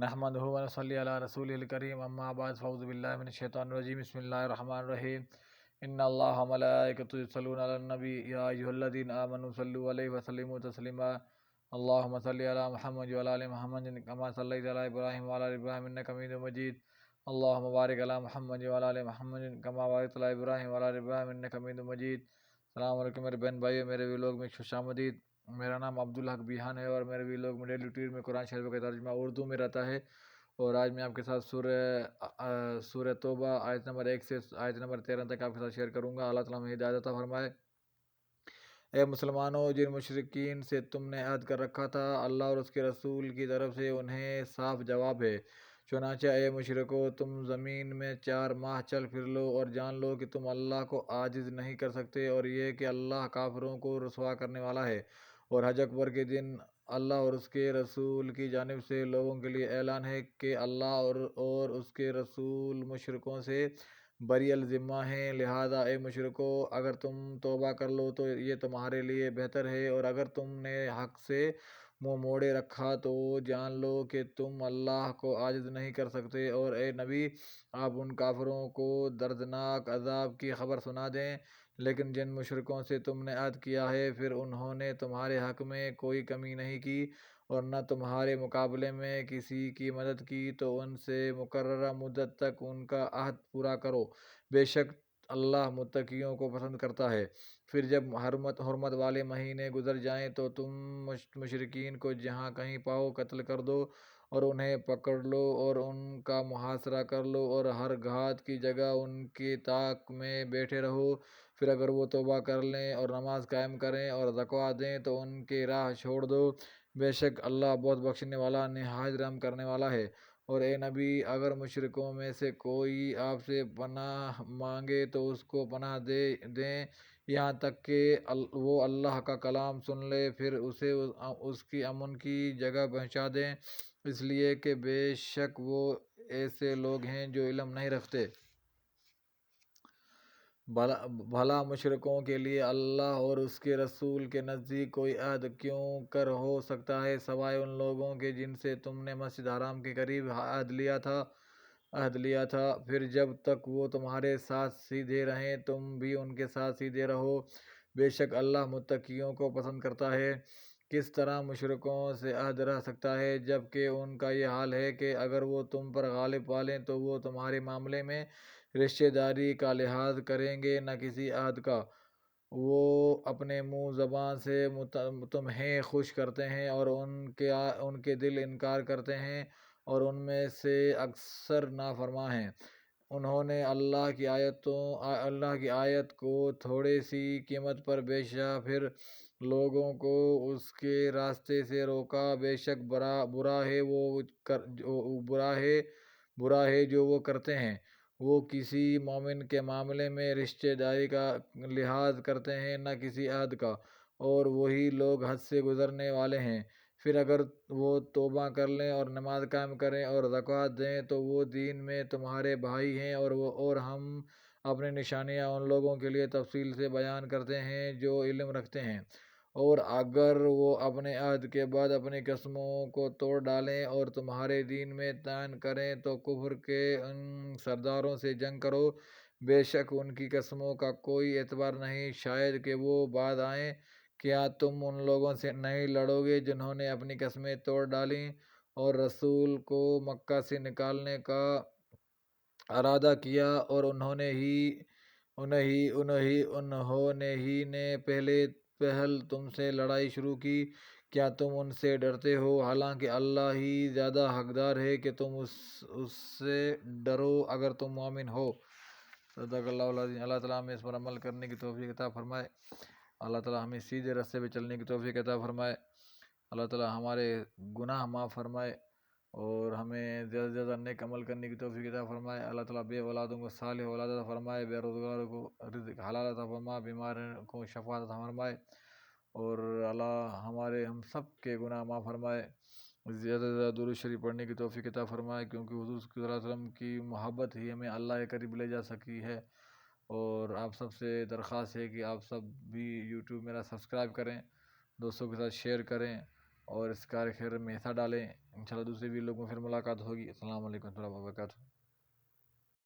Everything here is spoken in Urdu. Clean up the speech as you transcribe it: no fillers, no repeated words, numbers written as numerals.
نحمدہ و نصلی علی رسولہ الکریم، اما بعد فاعوذ باللہ من الشیطان الرجیم، بسم اللہ الرحمن الرحیم۔ ان اللہ و ملائکتہ یصلون علی النبی یا ایھا الذین آمنوا صلوا علیہ وسلموا تسلیما۔ اللہم صلی علی محمد وعلی آل محمد کما صلیت علی ابراہیم وعلی آل ابراہیم انک حمید مجید۔ اللہم بارک علی محمد وعلی آل محمد کما بارکت علی ابراہیم وعلی آل ابراہیم انک حمید مجید۔ السلام علیکم میرے بہن بھائیو، میرے ویلوگ میں خوش آمدید۔ میرا نام عبدالحقبیhan ہے اور میرے ویلوگ میں ڈیلی روٹین میں قرآن شریف کا ترجمہ اردو میں رہتا ہے، اور آج میں آپ کے ساتھ سورہ توبہ آیت نمبر 1 سے آیت نمبر 13 تک آپ کے ساتھ شیئر کروں گا۔ اللہ تعالیٰ ہمیں ہدایت عطا فرمائے۔ اے مسلمانوں، جن مشرکین سے تم نے عہد کر رکھا تھا، اللہ اور اس کے رسول کی طرف سے انہیں صاف جواب ہے۔ چنانچہ اے مشرکو، تم زمین میں 4 ماہ چل پھر لو اور جان لو کہ تم اللہ کو عاجز نہیں کر سکتے، اور یہ کہ اللہ کافروں کو رسوا کرنے والا ہے۔ اور حج اکبر کے دن اللہ اور اس کے رسول کی جانب سے لوگوں کے لیے اعلان ہے کہ اللہ اور اس کے رسول مشرکوں سے بری الذمہ ہیں، لہذا اے مشرکو، اگر تم توبہ کر لو تو یہ تمہارے لیے بہتر ہے، اور اگر تم نے حق سے منہ موڑے رکھا تو جان لو کہ تم اللہ کو عاجز نہیں کر سکتے۔ اور اے نبی، آپ ان کافروں کو دردناک عذاب کی خبر سنا دیں۔ لیکن جن مشرکوں سے تم نے عہد کیا ہے، پھر انہوں نے تمہارے حق میں کوئی کمی نہیں کی اور نہ تمہارے مقابلے میں کسی کی مدد کی، تو ان سے مقررہ مدت تک ان کا عہد پورا کرو، بے شک اللہ متقیوں کو پسند کرتا ہے۔ پھر جب حرمت والے مہینے گزر جائیں تو تم مشرکین کو جہاں کہیں پاؤ قتل کر دو اور انہیں پکڑ لو اور ان کا محاصرہ کر لو، اور ہر گھات کی جگہ ان کی طاق میں بیٹھے رہو۔ پھر اگر وہ توبہ کر لیں اور نماز قائم کریں اور زکوٰۃ دیں تو ان کی راہ چھوڑ دو، بے شک اللہ بہت بخشنے والا نہایت رحم کرنے والا ہے۔ اور اے نبی، اگر مشرکوں میں سے کوئی آپ سے پناہ مانگے تو اس کو پناہ دیں یہاں تک کہ وہ اللہ کا کلام سن لے، پھر اسے اس کی امن کی جگہ پہنچا دیں، اس لیے کہ بے شک وہ ایسے لوگ ہیں جو علم نہیں رکھتے۔ بھلا مشرکوں کے لیے اللہ اور اس کے رسول کے نزدیک کوئی عہد کیوں کر ہو سکتا ہے، سوائے ان لوگوں کے جن سے تم نے مسجد حرام کے قریب عہد لیا تھا۔ پھر جب تک وہ تمہارے ساتھ سیدھے رہیں تم بھی ان کے ساتھ سیدھے رہو، بے شک اللہ متقیوں کو پسند کرتا ہے۔ کس طرح مشرکوں سے عہد رہ سکتا ہے جبکہ ان کا یہ حال ہے کہ اگر وہ تم پر غالب پالیں تو وہ تمہارے معاملے میں رشتہ داری کا لحاظ کریں گے، نہ کسی عہد کا۔ وہ اپنے منہ زبان سے تمہیں خوش کرتے ہیں اور ان کے دل انکار کرتے ہیں، اور ان میں سے اکثر نافرمان ہیں۔ انہوں نے اللہ کی آیت کو تھوڑی سی قیمت پر بیچا، پھر لوگوں کو اس کے راستے سے روکا، بے شک برا ہے جو وہ کرتے ہیں۔ وہ کسی مومن کے معاملے میں رشتہ داری کا لحاظ کرتے ہیں، نہ کسی عہد کا، اور وہی لوگ حد سے گزرنے والے ہیں۔ پھر اگر وہ توبہ کر لیں اور نماز قائم کریں اور زکوٰۃ دیں تو وہ دین میں تمہارے بھائی ہیں، اور ہم اپنی نشانیاں ان لوگوں کے لیے تفصیل سے بیان کرتے ہیں جو علم رکھتے ہیں۔ اور اگر وہ اپنے عہد کے بعد اپنی قسموں کو توڑ ڈالیں اور تمہارے دین میں طعن کریں تو کفر کے ان سرداروں سے جنگ کرو، بے شک ان کی قسموں کا کوئی اعتبار نہیں، شاید کہ وہ باز آئیں۔ کیا تم ان لوگوں سے نہیں لڑو گے جنہوں نے اپنی قسمیں توڑ ڈالیں اور رسول کو مکہ سے نکالنے کا ارادہ کیا، اور انہوں نے ہی نے پہل تم سے لڑائی شروع کی؟ کیا تم ان سے ڈرتے ہو، حالانکہ اللہ ہی زیادہ حقدار ہے کہ تم اس سے ڈرو اگر تم مومن ہو۔ صدق اللہ العظیم۔ اللہ تعالیٰ ہمیں اس پر عمل کرنے کی توفیق عطا فرمائے۔ اللہ تعالیٰ ہمیں سیدھے راستے پہ چلنے کی توفیق عطا فرمائے۔ اللہ تعالیٰ ہمارے گناہ معاف فرمائے اور ہمیں زیادہ سے زیادہ نیک عمل کرنے کی توفیق عطا فرمائے۔ اللہ تعالیٰ بے اولادوں کو صالح اولاد عطا فرمائے، بے روزگاروں کو رزق حلال عطا فرمائے، بیماروں کو شفا عطا فرمائے، اور اللہ ہم سب کے گناہ معاف فرمائے۔ زیادہ سے زیادہ درود شریف پڑھنے کی توفیق عطا فرمائے، کیونکہ حضور صلی اللہ علیہ وسلم کی محبت ہی ہمیں اللہ کے قریب لے جا سکی ہے۔ اور آپ سب سے درخواست ہے کہ آپ سب بھی یوٹیوب میرا سبسکرائب کریں، دوستوں کے ساتھ شیئر کریں، اور اس کار خیر میں حصہ ڈالیں. انشاءاللہ دوسرے ویڈیو میں پھر ملاقات ہوگی. السلام علیکم ورحمۃ اللہ وبرکاتہ.